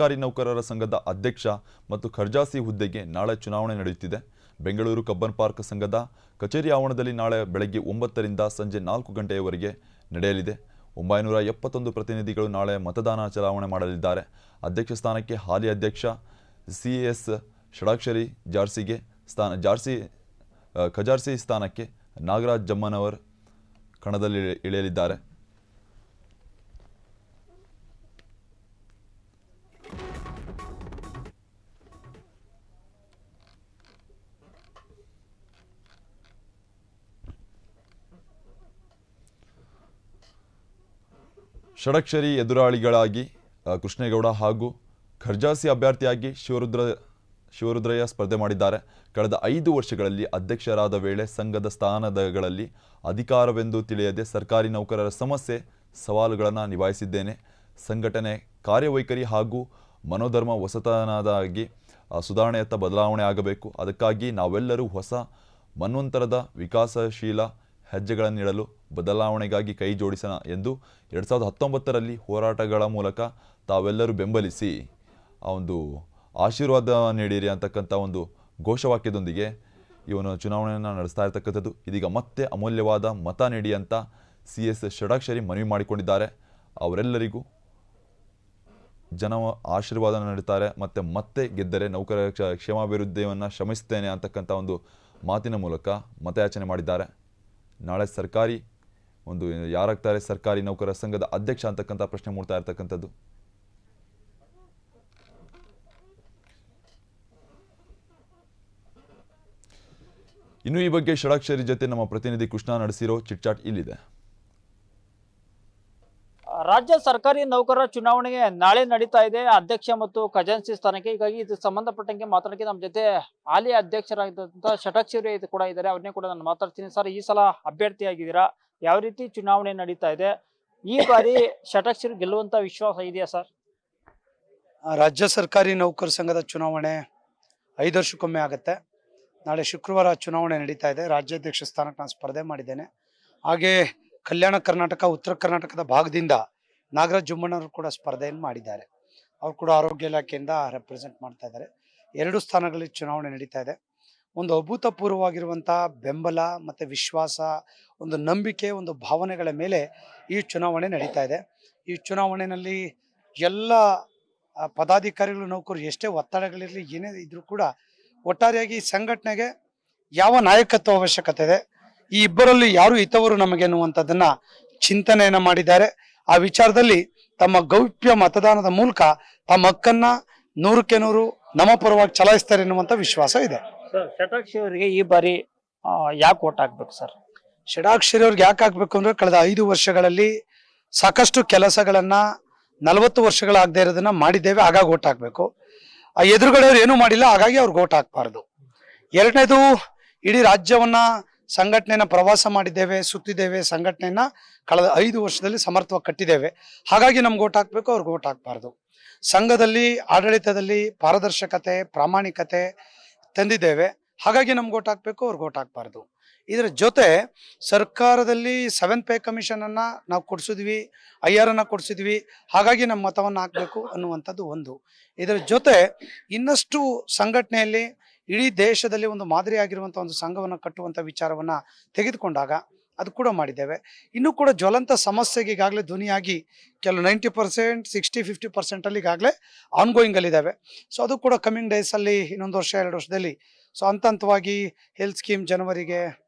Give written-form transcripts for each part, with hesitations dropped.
ಸರ್ಕಾರಿ ನೌಕರರ ಸಂಘದ ಅಧ್ಯಕ್ಷ ಮತ್ತು ಖರ್ಜಾಸಿ ಹುದ್ದೆಗೆ ನಾಳೆ ಚುನಾವಣೆ ನಡೆಯುತ್ತಿದೆ. ಬೆಂಗಳೂರು ಕಬ್ಬನ್ ಪಾರ್ಕ್ ಸಂಘದ ಕಚೇರಿ ಆವರಣದಲ್ಲಿ ನಾಳೆ ಬೆಳಗ್ಗೆ 9 ರಿಂದ ಸಂಜೆ 4 ಗಂಟೆಯವರೆಗೆ ನಡೆಯಲಿದೆ. 971 ಪ್ರತಿನಿಧಿಗಳು ನಾಳೆ ಮತದಾನ ಚಲಾವಣೆ ಮಾಡಲಿದ್ದಾರೆ. ಅಧ್ಯಕ್ಷ ಸ್ಥಾನಕ್ಕೆ ಹಾಲಿ ಅಧ್ಯಕ್ಷ ಸಿಎಸ್ ಷಡಾಕ್ಷರಿ ಖಜಾರ್ಸಿ ಸ್ಥಾನಕ್ಕೆ ನಾಗರಾಜ್ ಜಮ್ಮನವರ್ ಕಣದಲ್ಲಿ ಇಳಿಯಲಿದ್ದಾರೆ. ಷಡಕ್ಷರಿ ಎದುರಾಳಿಗಳಾಗಿ ಕೃಷ್ಣೇಗೌಡ ಹಾಗೂ ಖರ್ಜಾಸಿ ಅಭ್ಯರ್ಥಿಯಾಗಿ ಶಿವರುದ್ರಯ್ಯ ಸ್ಪರ್ಧೆ ಮಾಡಿದ್ದಾರೆ. ಕಳೆದ 5 ವರ್ಷಗಳಲ್ಲಿ ಅಧ್ಯಕ್ಷರಾದ ವೇಳೆ ಸಂಘದ ಸ್ಥಾನಗಳಲ್ಲಿ ಅಧಿಕಾರವೆಂದು ತಿಳಿಯದೆ ಸರ್ಕಾರಿ ನೌಕರರ ಸಮಸ್ಯೆ ಸವಾಲುಗಳನ್ನು ನಿಭಾಯಿಸಿದ್ದೇನೆ. ಸಂಘಟನೆ ಕಾರ್ಯವೈಖರಿ ಹಾಗೂ ಮನೋಧರ್ಮ ಹೊಸತನದಾಗಿ ಸುಧಾರಣೆಯತ್ತ ಬದಲಾವಣೆ ಆಗಬೇಕು. ಅದಕ್ಕಾಗಿ ನಾವೆಲ್ಲರೂ ಹೊಸ ಮನ್ವಂತರದ ವಿಕಾಸಶೀಲ ಹೆಜ್ಜೆಗಳನ್ನಿಡಲು ಬದಲಾವಣೆಗಾಗಿ ಕೈ ಜೋಡಿಸೋಣ ಎಂದು 2019ರಲ್ಲಿ ಹೋರಾಟಗಳ ಮೂಲಕ ತಾವೆಲ್ಲರೂ ಬೆಂಬಲಿಸಿ ಒಂದು ಆಶೀರ್ವಾದ ನೀಡಿರಿ ಅಂತಕ್ಕಂಥ ಒಂದು ಘೋಷವಾಕ್ಯದೊಂದಿಗೆ ಇವನು ಚುನಾವಣೆಯನ್ನು ನಡೆಸ್ತಾ ಇರ್ತಕ್ಕಂಥದ್ದು. ಇದೀಗ ಮತ್ತೆ ಅಮೂಲ್ಯವಾದ ಮತ ನೀಡಿ ಅಂತ ಸಿಎಸ್ ಷಡಾಕ್ಷರಿ ಮನವಿ ಮಾಡಿಕೊಂಡಿದ್ದಾರೆ. ಅವರೆಲ್ಲರಿಗೂ ಜನ ಆಶೀರ್ವಾದ ನೀಡುತ್ತಾರೆ. ಮತ್ತೆ ಗೆದ್ದರೆ ನೌಕರರ ಕ್ಷೇಮಾಭಿವೃದ್ಧಿಯನ್ನು ಶ್ರಮಿಸ್ತೇನೆ ಅಂತಕ್ಕಂಥ ಒಂದು ಮಾತಿನ ಮೂಲಕ ಮತಯಾಚನೆ ಮಾಡಿದ್ದಾರೆ. ನಾಳೆ ಯಾರಾಗ್ತಾರೆ ಸರ್ಕಾರಿ ನೌಕರರ ಸಂಘದ ಅಧ್ಯಕ್ಷ ಅಂತಕ್ಕಂಥ ಪ್ರಶ್ನೆ ಮೂಡ್ತಾ ಇರ್ತಕ್ಕಂಥದ್ದು. ಇನ್ನು ಈ ಬಗ್ಗೆ ಷಡಾಕ್ಷರಿ ಜೊತೆ ನಮ್ಮ ಪ್ರತಿನಿಧಿ ಕೃಷ್ಣ ನಡೆಸಿರೋ ಚಿಟ್ಚಾಟ್ ಇಲ್ಲಿದೆ. ರಾಜ್ಯ ಸರ್ಕಾರಿ ನೌಕರರ ಚುನಾವಣೆಗೆ ನಾಳೆ ನಡೀತಾ ಇದೆ ಅಧ್ಯಕ್ಷ ಮತ್ತು ಖಜಾನ್ಸಿ ಸ್ಥಾನಕ್ಕೆ. ಹೀಗಾಗಿ ಇದು ಸಂಬಂಧಪಟ್ಟಂಗೆ ಮಾತಾಡಕ್ಕೆ ನಮ್ಮ ಜೊತೆ ಹಾಲಿ ಅಧ್ಯಕ್ಷರಾಗಿದ್ದಂತ ಷಡಕ್ಷರಿ ಕೂಡ ಇದ್ದಾರೆ. ಅವ್ರನ್ನೇ ಕೂಡ ನಾನು ಮಾತಾಡ್ತೀನಿ. ಸರ್, ಈ ಸಲ ಅಭ್ಯರ್ಥಿಯಾಗಿದ್ದೀರಾ, ಯಾವ ರೀತಿ ಚುನಾವಣೆ ನಡೀತಾ ಇದೆ? ಈ ಬಾರಿ ಷಡಕ್ಷರಿ ಗೆಲ್ಲುವಂತ ವಿಶ್ವಾಸ ಇದೆಯಾ ಸರ್? ರಾಜ್ಯ ಸರ್ಕಾರಿ ನೌಕರ ಸಂಘದ ಚುನಾವಣೆ 5 ವರ್ಷಕ್ಕೊಮ್ಮೆ ಆಗುತ್ತೆ. ನಾಳೆ ಶುಕ್ರವಾರ ಚುನಾವಣೆ ನಡೀತಾ ಇದೆ. ರಾಜ್ಯಾಧ್ಯಕ್ಷ ಸ್ಥಾನಕ್ಕೆ ನಾನು ಸ್ಪರ್ಧೆ ಮಾಡಿದ್ದೇನೆ. ಹಾಗೆ ಕಲ್ಯಾಣ ಕರ್ನಾಟಕ, ಉತ್ತರ ಕರ್ನಾಟಕದ ಭಾಗದಿಂದ ನಾಗರಾಜ್ ಜಮ್ಮಣ್ಣವರು ಕೂಡ ಸ್ಪರ್ಧೆಯನ್ನು ಮಾಡಿದ್ದಾರೆ. ಅವ್ರು ಕೂಡ ಆರೋಗ್ಯ ಇಲಾಖೆಯಿಂದ ರೆಪ್ರೆಸೆಂಟ್ ಮಾಡ್ತಾ ಇದ್ದಾರೆ. 2 ಸ್ಥಾನಗಳಲ್ಲಿ ಚುನಾವಣೆ ನಡೀತಾ ಇದೆ. ಒಂದು ಅಭೂತಪೂರ್ವವಾಗಿರುವಂತಹ ಬೆಂಬಲ ಮತ್ತು ವಿಶ್ವಾಸ, ಒಂದು ನಂಬಿಕೆ, ಒಂದು ಭಾವನೆಗಳ ಮೇಲೆ ಈ ಚುನಾವಣೆ ನಡೀತಾ ಇದೆ. ಈ ಚುನಾವಣೆಯಲ್ಲಿ ಎಲ್ಲ ಪದಾಧಿಕಾರಿಗಳು, ನೌಕರರು ಎಷ್ಟೇ ಒತ್ತಡಗಳಿರಲಿ, ಏನೇ ಇದ್ರೂ ಕೂಡ ಒಟ್ಟಾರೆಯಾಗಿ ಸಂಘಟನೆಗೆ ಯಾವ ನಾಯಕತ್ವ ಅವಶ್ಯಕತೆ ಇದೆ, ಈ ಇಬ್ಬರಲ್ಲಿ ಯಾರು ಹಿತವರು ನಮಗೆ ಅನ್ನುವಂಥದ್ದನ್ನ ಚಿಂತನೆಯನ್ನ ಮಾಡಿದ್ದಾರೆ. ಆ ವಿಚಾರದಲ್ಲಿ ತಮ್ಮ ಗೌಪ್ಯ ಮತದಾನದ ಮೂಲಕ ತಮ್ಮ ಹಕ್ಕನ್ನ 100ಕ್ಕೆ 100 ನಮ್ಮ ಪರವಾಗಿ ಚಲಾಯಿಸ್ತಾರೆ ಎನ್ನುವಂತ ವಿಶ್ವಾಸ ಇದೆ. ಷಡಾಕ್ಷರಿ ಅವರಿಗೆ ಈ ಬಾರಿ ಯಾಕೆ ಓಟ್ ಹಾಕ್ಬೇಕು ಸರ್? ಷಡಾಕ್ಷರಿ ಅವ್ರಿಗೆ ಯಾಕೆ ಹಾಕ್ಬೇಕು ಅಂದ್ರೆ, ಕಳೆದ 5 ವರ್ಷಗಳಲ್ಲಿ ಸಾಕಷ್ಟು ಕೆಲಸಗಳನ್ನ 40 ವರ್ಷಗಳಾಗದೇ ಇರೋದನ್ನ ಮಾಡಿದ್ದೇವೆ, ಹಾಗಾಗಿ ಓಟ್ ಹಾಕ್ಬೇಕು. ಆ ಎದುರುಗಡೆಯವ್ರು ಏನೂ ಮಾಡಿಲ್ಲ, ಹಾಗಾಗಿ ಅವ್ರಿಗೆ ಓಟ್ ಹಾಕ್ಬಾರ್ದು. ಎರಡನೇದು, ಇಡೀ ರಾಜ್ಯವನ್ನ ಸಂಘಟನೆಯನ್ನ ಪ್ರವಾಸ ಮಾಡಿದ್ದೇವೆ, ಸುತ್ತಿದ್ದೇವೆ. ಸಂಘಟನೆಯನ್ನ ಕಳೆದ 5 ವರ್ಷದಲ್ಲಿ ಸಮರ್ಥವಾಗಿ ಕಟ್ಟಿದ್ದೇವೆ, ಹಾಗಾಗಿ ನಮ್ಗೆ ಓಟ್ ಹಾಕ್ಬೇಕು, ಅವ್ರಿಗೆ ಓಟ್ ಹಾಕ್ಬಾರ್ದು. ಸಂಘದಲ್ಲಿ ಆಡಳಿತದಲ್ಲಿ ಪಾರದರ್ಶಕತೆ, ಪ್ರಾಮಾಣಿಕತೆ ತಂದಿದ್ದೇವೆ, ಹಾಗಾಗಿ ನಮ್ಗೆ ಓಟ್ ಹಾಕ್ಬೇಕು, ಅವ್ರಿಗೆ ಓಟ್ ಹಾಕ್ಬಾರ್ದು. ಇದರ ಜೊತೆ ಸರ್ಕಾರದಲ್ಲಿ 7th ಪೇ ಕಮಿಷನ್ ಅನ್ನ ನಾವು ಕೊಡಿಸಿದ್ವಿ, IR ಅನ್ನ ಕೊಡಿಸಿದ್ವಿ, ಹಾಗಾಗಿ ನಮ್ಮ ಮತವನ್ನ ಹಾಕ್ಬೇಕು ಅನ್ನುವಂಥದ್ದು ಒಂದು. ಇದರ ಜೊತೆ ಇನ್ನಷ್ಟು ಸಂಘಟನೆಯಲ್ಲಿ ಇಡೀ ದೇಶದಲ್ಲಿ ಒಂದು ಮಾದರಿಯಾಗಿರುವಂಥ ಒಂದು ಸಂಘವನ್ನು ಕಟ್ಟುವಂಥ ವಿಚಾರವನ್ನ ತೆಗೆದುಕೊಂಡಾಗ ಅದು ಕೂಡ ಮಾಡಿದ್ದೇವೆ. ಇನ್ನೂ ಕೂಡ ಜ್ವಲಂತ ಸಮಸ್ಯೆಗೆ ಈಗಾಗಲೇ ಧ್ವನಿಯಾಗಿ ಕೆಲವು 90%, 60-50% ಅಲ್ಲಿ ಈಗಾಗಲೇ ಆನ್ಗೋಯಿಂಗ್ ಅಲ್ಲಿ ಇದ್ದಾವೆ. ಸೊ ಅದು ಕೂಡ ಕಮಿಂಗ್ ಡೇಸ್ ಅಲ್ಲಿ ಇನ್ನೊಂದು ವರ್ಷ 2 ವರ್ಷದಲ್ಲಿ ಸೊ ಹಂತವಾಗಿ ಹೆಲ್ತ್ ಸ್ಕೀಮ್ ಜನವರಿಗೆ,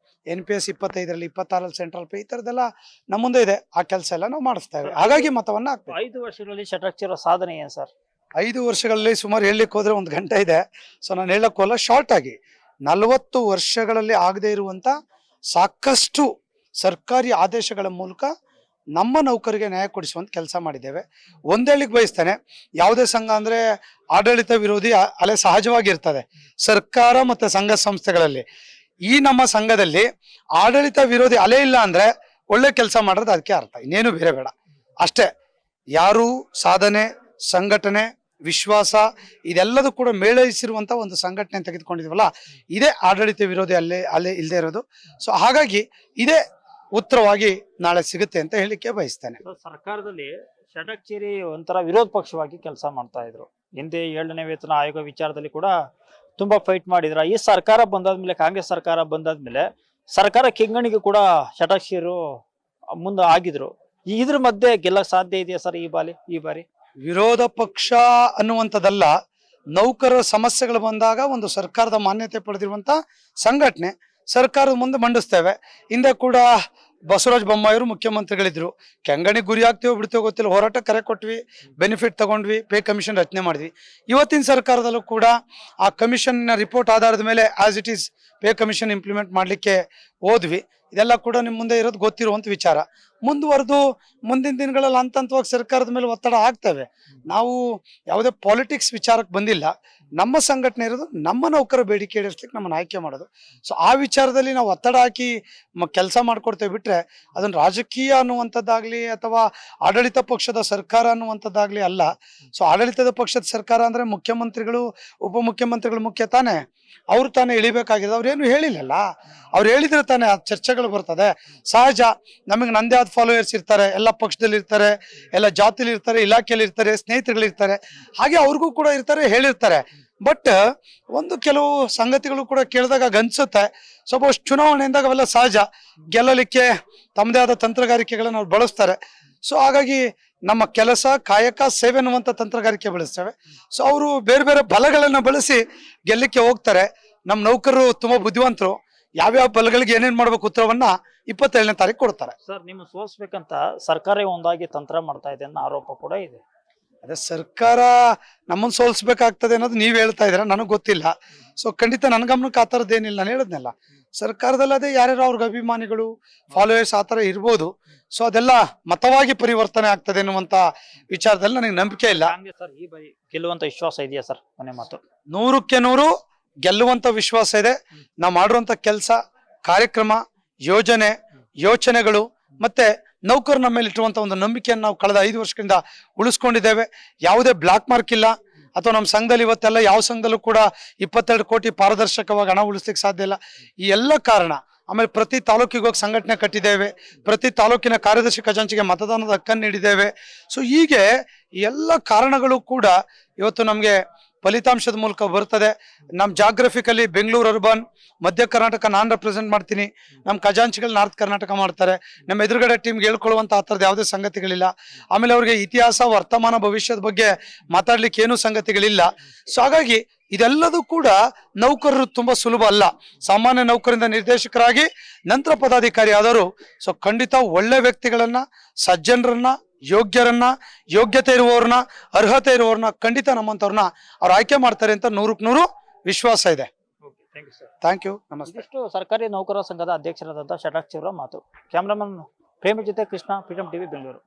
NPS 25ರಲ್ಲಿ, 26ರಲ್ಲಿ ಸೆಂಟ್ರಲ್ ಪೇ, ಈ ಥರದ್ದೆಲ್ಲ ನಮ್ಮ ಮುಂದೆ ಇದೆ. ಆ ಕೆಲಸ ಎಲ್ಲ ನಾವು ಮಾಡಿಸ್ತೇವೆ, ಹಾಗಾಗಿ ಮತವನ್ನ ಹಾಕ್ಬೇಕು. 5 ವರ್ಷಗಳಲ್ಲಿ ಷಡಕ್ಷರಿ ಸಾಧನೆ ಏನು ಸರ್? 5 ವರ್ಷಗಳಲ್ಲಿ ಸುಮಾರು ಹೇಳಲಿಕ್ಕೆ ಹೋದ್ರೆ 1 ಗಂಟೆ ಇದೆ. ಸೊ ನಾನು ಹೇಳಕ್ ಹೋಗಲ್ಲ, ಶಾರ್ಟ್ ಆಗಿ 40 ವರ್ಷಗಳಲ್ಲಿ ಆಗದೆ ಇರುವಂತ ಸಾಕಷ್ಟು ಸರ್ಕಾರಿ ಆದೇಶಗಳ ಮೂಲಕ ನಮ್ಮ ನೌಕರಿಗೆ ನ್ಯಾಯ ಕೊಡಿಸುವಂತ ಕೆಲಸ ಮಾಡಿದ್ದೇವೆ. ಒಂದೇಳಿಗೆ ಬಯಸ್ತೇನೆ, ಯಾವುದೇ ಸಂಘ ಅಂದ್ರೆ ಆಡಳಿತ ವಿರೋಧಿ ಅಲೆ ಸಹಜವಾಗಿರ್ತದೆ ಸರ್ಕಾರ ಮತ್ತೆ ಸಂಘ ಸಂಸ್ಥೆಗಳಲ್ಲಿ. ಈ ನಮ್ಮ ಸಂಘದಲ್ಲಿ ಆಡಳಿತ ವಿರೋಧಿ ಅಲೆ ಇಲ್ಲ ಅಂದ್ರೆ ಒಳ್ಳೆ ಕೆಲಸ ಮಾಡೋದು, ಅದಕ್ಕೆ ಅರ್ಥ, ಇನ್ನೇನು ಬೇರೆ ಬೇಡ ಅಷ್ಟೇ. ಯಾರು ಸಾಧನೆ, ಸಂಘಟನೆ, ವಿಶ್ವಾಸ ಇದೆಲ್ಲದೂ ಕೂಡ ಮೇಳೈಸಿರುವಂತ ಒಂದು ಸಂಘಟನೆ ತೆಗೆದುಕೊಂಡಿದ್ವಲ್ಲ, ಇದೇ ಆಡಳಿತ ವಿರೋಧಿ ಅಲ್ಲೇ ಇಲ್ಲದೆ ಇರೋದು. ಸೊ ಹಾಗಾಗಿ ಇದೇ ಉತ್ತರವಾಗಿ ನಾಳೆ ಸಿಗುತ್ತೆ ಅಂತ ಹೇಳಿಕೆ ಬಯಸ್ತೇನೆ. ಸರ್ಕಾರದಲ್ಲಿ ಷಡಕ್ಷರಿ ಒಂಥರ ವಿರೋಧ ಪಕ್ಷವಾಗಿ ಕೆಲಸ ಮಾಡ್ತಾ ಇದ್ರು, ಹಿಂದೆ 7ನೇ ವೇತನ ಆಯೋಗ ವಿಚಾರದಲ್ಲಿ ಕೂಡ ತುಂಬಾ ಫೈಟ್ ಮಾಡಿದ್ರ. ಈ ಸರ್ಕಾರ ಬಂದಾದ್ಮೇಲೆ, ಕಾಂಗ್ರೆಸ್ ಸರ್ಕಾರ ಬಂದಾದ್ಮೇಲೆ ಸರ್ಕಾರ ಕೆಂಗಣಿಗೆ ಕೂಡ ಷಟಾಕ್ಷಿರು ಮುಂದೆ ಆಗಿದ್ರು. ಇದ್ರ ಮಧ್ಯೆ ಗೆಲ್ಲಕ್ ಸಾಧ್ಯ ಇದೆಯಾ ಸರ್ ಈ ಬಾರಿ? ವಿರೋಧ ಪಕ್ಷ ಅನ್ನುವಂಥದ್ದಲ್ಲ, ನೌಕರರ ಸಮಸ್ಯೆಗಳು ಬಂದಾಗ ಒಂದು ಸರ್ಕಾರದ ಮಾನ್ಯತೆ ಪಡೆದಿರುವಂತ ಸಂಘಟನೆ ಸರ್ಕಾರದ ಮುಂದೆ ಮಂಡಿಸ್ತೇವೆ. ಹಿಂದೆ ಕೂಡ ಬಸವರಾಜ ಬೊಮ್ಮಾಯಿಯವರು ಮುಖ್ಯಮಂತ್ರಿಗಳಿದ್ರು. ಕೆಂಗಣಿ ಗುರಿ ಆಗ್ತೀವೋ ಬಿಡ್ತೀವೋ ಗೊತ್ತಿಲ್ಲ, ಹೋರಾಟ ಕರೆ ಕೊಟ್ವಿ, ಬೆನಿಫಿಟ್ ತಗೊಂಡ್ವಿ, ಪೇ ಕಮಿಷನ್ ರಚನೆ ಮಾಡಿದ್ವಿ. ಇವತ್ತಿನ ಸರ್ಕಾರದಲ್ಲೂ ಕೂಡ ಆ ಕಮಿಷನ್ ರಿಪೋರ್ಟ್ ಆಧಾರದ ಮೇಲೆ as it is pay commission implement ಮಾಡ್ಲಿಕ್ಕೆ ಹೋದ್ವಿ. ಇದೆಲ್ಲ ಕೂಡ ನಿಮ್ಮ ಮುಂದೆ ಇರೋದು ಗೊತ್ತಿರುವಂತ ವಿಚಾರ. ಮುಂದುವರೆದು ಮುಂದಿನ ದಿನಗಳಲ್ಲಿ ಹಂತವಾಗಿ ಸರ್ಕಾರದ ಮೇಲೆ ಒತ್ತಡ ಆಗ್ತವೆ. ನಾವು ಯಾವುದೇ ಪಾಲಿಟಿಕ್ಸ್ ವಿಚಾರಕ್ಕೆ ಬಂದಿಲ್ಲ. ನಮ್ಮ ಸಂಘಟನೆ ಇರೋದು ನಮ್ಮ ನೌಕರ ಬೇಡಿಕೆ ಈಡೇರಿಸಲಿಕ್ಕೆ ನಮ್ಮನ್ನು ಆಯ್ಕೆ ಮಾಡೋದು. ಸೊ ಆ ವಿಚಾರದಲ್ಲಿ ನಾವು ಒತ್ತಡ ಹಾಕಿ ಕೆಲಸ ಮಾಡ್ಕೊಡ್ತೇವೆ ಬಿಟ್ರೆ ಅದನ್ನ ರಾಜಕೀಯ ಅನ್ನುವಂಥದ್ದಾಗ್ಲಿ ಅಥವಾ ಆಡಳಿತ ಪಕ್ಷದ ಸರ್ಕಾರ ಅನ್ನುವಂಥದ್ದಾಗ್ಲಿ ಅಲ್ಲ. ಸೊ ಆಡಳಿತದ ಪಕ್ಷದ ಸರ್ಕಾರ ಅಂದ್ರೆ ಮುಖ್ಯಮಂತ್ರಿಗಳು, ಉಪಮುಖ್ಯಮಂತ್ರಿಗಳು ಮುಖ್ಯ ತಾನೇ, ಅವ್ರು ತಾನೇ ಇಳಿಬೇಕಾಗಿದೆ. ಅವ್ರೇನು ಹೇಳಿಲ್ಲಲ್ಲ, ಅವ್ರು ಹೇಳಿದ್ರೆ ತಾನೇ ಆ ಚರ್ಚೆಗಳು ಬರ್ತದೆ. ಸಹಜ, ನಮಗೆ ನಂದೇ ಆದ ಫಾಲೋಯರ್ಸ್ ಇರ್ತಾರೆ, ಎಲ್ಲ ಪಕ್ಷದಲ್ಲಿ ಇರ್ತಾರೆ, ಎಲ್ಲ ಜಾತಿಲಿ ಇರ್ತಾರೆ, ಇಲಾಖೆಯಲ್ಲಿ ಇರ್ತಾರೆ, ಸ್ನೇಹಿತರುಗಳಿರ್ತಾರೆ, ಹಾಗೆ ಅವ್ರಿಗೂ ಕೂಡ ಇರ್ತಾರೆ, ಹೇಳಿರ್ತಾರೆ. ಬಟ್ ಒಂದು ಕೆಲವು ಸಂಗತಿಗಳು ಕೂಡ ಕೇಳಿದಾಗ ಅನ್ಸುತ್ತೆ. ಸಪೋಸ್ ಚುನಾವಣೆ ಅಂದಾಗ ಅವೆಲ್ಲ ಸಹಜ, ಗೆಲ್ಲಲಿಕ್ಕೆ ತಮ್ಮದೇ ಆದ ತಂತ್ರಗಾರಿಕೆಗಳನ್ನ ಅವ್ರು ಬಳಸ್ತಾರೆ. ಸೊ ಹಾಗಾಗಿ ನಮ್ಮ ಕೆಲಸ, ಕಾಯಕ, ಸೇವೆ ಅನ್ನುವಂಥ ತಂತ್ರಗಾರಿಕೆ ಬಳಸ್ತೇವೆ. ಸೊ ಅವರು ಬೇರೆ ಬೇರೆ ಬಲಗಳನ್ನ ಬಳಸಿ ಗೆಲ್ಲಕ್ಕೆ ಹೋಗ್ತಾರೆ. ನಮ್ಮ ನೌಕರರು ತುಂಬಾ ಬುದ್ಧಿವಂತರು, ಯಾವ್ಯಾವ ಬಲಗಳಿಗೆ ಏನೇನ್ ಮಾಡ್ಬೇಕು ಉತ್ತರವನ್ನ 27ನೇ ತಾರೀಕು ಕೊಡ್ತಾರೆ. ಸರ್, ನಿಮ್ಮ ಸೋಲ್ಸ್ಬೇಕಂತ ಸರ್ಕಾರ ಒಂದಾಗಿ ತಂತ್ರ ಮಾಡ್ತಾ ಇದೆ ಅನ್ನೋ ಆರೋಪ ಕೂಡ ಇದೆ. ಅದೇ ಸರ್ಕಾರ ನಮ್ಮನ್ನು ಸೋಲ್ಸ್ಬೇಕಾಗ್ತದೆ ಅನ್ನೋದು ನೀವ್ ಹೇಳ್ತಾ ಇದ್ದೀರಾ, ನನಗ್ ಗೊತ್ತಿಲ್ಲ. ಸೊ ಖಂಡಿತ ನನ್ನ ಗಮನಕ್ಕೆ ಆ ಥರದ್ದೇನಿಲ್ಲ. ನಾನು ಹೇಳಿದ್ನಲ್ಲ, ಸರ್ಕಾರದಲ್ಲಿ ಅದೇ ಯಾರ್ಯಾರು ಅವ್ರಿಗೆ ಅಭಿಮಾನಿಗಳು, ಫಾಲೋಯರ್ಸ್ ಆ ಥರ ಇರ್ಬೋದು. ಸೊ ಅದೆಲ್ಲ ಮತವಾಗಿ ಪರಿವರ್ತನೆ ಆಗ್ತದೆ ಅನ್ನುವಂತ ವಿಚಾರದಲ್ಲಿ ನನಗೆ ನಂಬಿಕೆ ಇಲ್ಲ. ಸರ್, ಈ ಬಾರಿ ಗೆಲ್ಲುವಂತ ವಿಶ್ವಾಸ ಇದೆಯಾ ಸರ್? ಮನೆ ಮಾತು 100ಕ್ಕೆ 100 ಗೆಲ್ಲುವಂತ ವಿಶ್ವಾಸ ಇದೆ. ನಾವು ಮಾಡಿರುವಂತ ಕೆಲಸ, ಕಾರ್ಯಕ್ರಮ, ಯೋಜನೆ, ಯೋಚನೆಗಳು ಮತ್ತೆ ನೌಕರರ ನಮ್ಮ ಮೇಲೆ ಇಟ್ಟಿರುವಂತ ಒಂದು ನಂಬಿಕೆಯನ್ನು ನಾವು ಕಳೆದ 5 ವರ್ಷಗಳಿಂದ ಉಳಿಸ್ಕೊಂಡಿದ್ದೇವೆ. ಯಾವುದೇ ಬ್ಲಾಕ್ ಮಾರ್ಕ್ ಇಲ್ಲ. ಅಥವಾ ನಮ್ಮ ಸಂಘದಲ್ಲಿ ಇವತ್ತೆಲ್ಲ ಯಾವ ಸಂಘದಲ್ಲೂ ಕೂಡ 22 ಕೋಟಿ ಪಾರದರ್ಶಕವಾಗಿ ಹಣ ಉಳಿಸ್ಲಿಕ್ಕೆ ಸಾಧ್ಯ ಇಲ್ಲ. ಈ ಎಲ್ಲ ಕಾರಣ. ಆಮೇಲೆ ಪ್ರತಿ ತಾಲೂಕಿಗೆ ಹೋಗಿ ಸಂಘಟನೆ ಕಟ್ಟಿದ್ದೇವೆ, ಪ್ರತಿ ತಾಲೂಕಿನ ಕಾರ್ಯದರ್ಶಿ ಖಜಾಂಚಿಗೆ ಮತದಾನದ ಹಕ್ಕನ್ನು ನೀಡಿದ್ದೇವೆ. ಸೊ ಹೀಗೆ ಎಲ್ಲ ಕಾರಣಗಳು ಕೂಡ ಇವತ್ತು ನಮಗೆ ಫಲಿತಾಂಶದ ಮೂಲಕ ಬರ್ತದೆ. ನಮ್ಮ ಜಾಗ್ರಫಿಕಲಿ ಬೆಂಗಳೂರು ಅರ್ಬನ್, ಮಧ್ಯ ಕರ್ನಾಟಕ ನಾನು ರೆಪ್ರೆಸೆಂಟ್ ಮಾಡ್ತೀನಿ, ನಮ್ಮ ಖಜಾಂಚಿಗಳು ನಾರ್ತ್ ಕರ್ನಾಟಕ ಮಾಡ್ತಾರೆ. ನಮ್ಮ ಎದುರುಗಡೆ ಟೀಮ್ಗೆ ಹೇಳ್ಕೊಳ್ಳುವಂತ ಆ ಥರದ್ದು ಯಾವುದೇ ಸಂಗತಿಗಳಿಲ್ಲ. ಆಮೇಲೆ ಅವ್ರಿಗೆ ಇತಿಹಾಸ, ವರ್ತಮಾನ, ಭವಿಷ್ಯದ ಬಗ್ಗೆ ಮಾತಾಡ್ಲಿಕ್ಕೆ ಏನೂ ಸಂಗತಿಗಳಿಲ್ಲ. ಸೊ ಹಾಗಾಗಿ ಇದೆಲ್ಲದೂ ಕೂಡ ನೌಕರರು ತುಂಬಾ ಸುಲಭ ಅಲ್ಲ. ಸಾಮಾನ್ಯ ನೌಕರಿಂದ ನಿರ್ದೇಶಕರಾಗಿ ನಂತರ ಪದಾಧಿಕಾರಿ ಆದವರು. ಸೊ ಖಂಡಿತ ಒಳ್ಳೆ ವ್ಯಕ್ತಿಗಳನ್ನ, ಸಜ್ಜನರನ್ನ, ಯೋಗ್ಯರನ್ನ, ಯೋಗ್ಯತೆ ಇರುವವ್ರನ್ನ, ಅರ್ಹತೆ ಇರುವವ್ರನ್ನ ಖಂಡಿತ ನಮ್ಮಂತವ್ರನ್ನ ಅವ್ರು ಆಯ್ಕೆ ಮಾಡ್ತಾರೆ ಅಂತ 100ಕ್ಕೆ 100 ವಿಶ್ವಾಸ ಇದೆ. Thank you. ನಮಸ್ತೆ. ಇದಿಷ್ಟು ಸರ್ಕಾರಿ ನೌಕರರ ಸಂಘದ ಅಧ್ಯಕ್ಷರಾದಂತಹ ಷಟಾಕ್ಷಿ ಅವರ ಮಾತು. ಕ್ಯಾಮ್ರಾಮನ್ ಪ್ರೇಮ ಜೊತೆ ಕೃಷ್ಣ, ಫ್ರೀಡಂ ಟಿವಿ, ಬೆಂಗಳೂರು.